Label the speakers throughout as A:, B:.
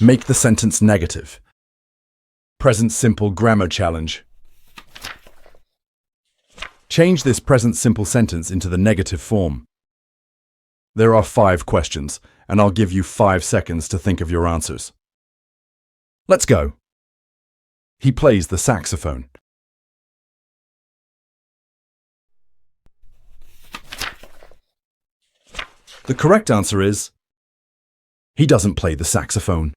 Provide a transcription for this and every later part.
A: Make the sentence negative. Present simple grammar challenge. Change this present simple sentence into the negative form. There are 5 questions, and I'll give you 5 seconds to think of your answers. Let's go. He plays the saxophone. The correct answer is, he doesn't play the saxophone.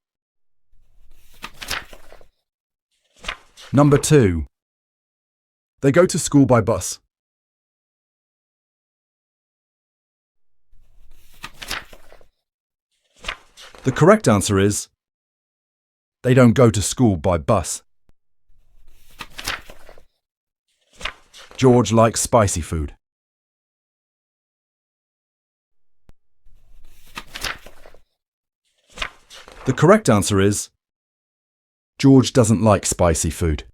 A: Number 2. They go to school by bus. The correct answer is, they don't go to school by bus. George likes spicy food. The correct answer is, George doesn't like spicy food.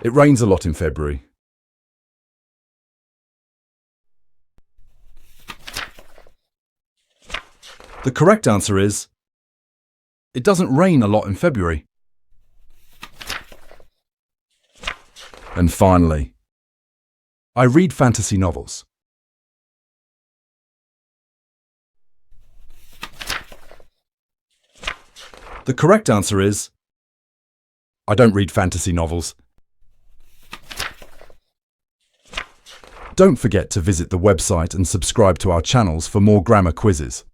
A: It rains a lot in February. The correct answer is, it doesn't rain a lot in February. And finally, I read fantasy novels. The correct answer is, I don't read fantasy novels. Don't forget to visit the website and subscribe to our channels for more grammar quizzes.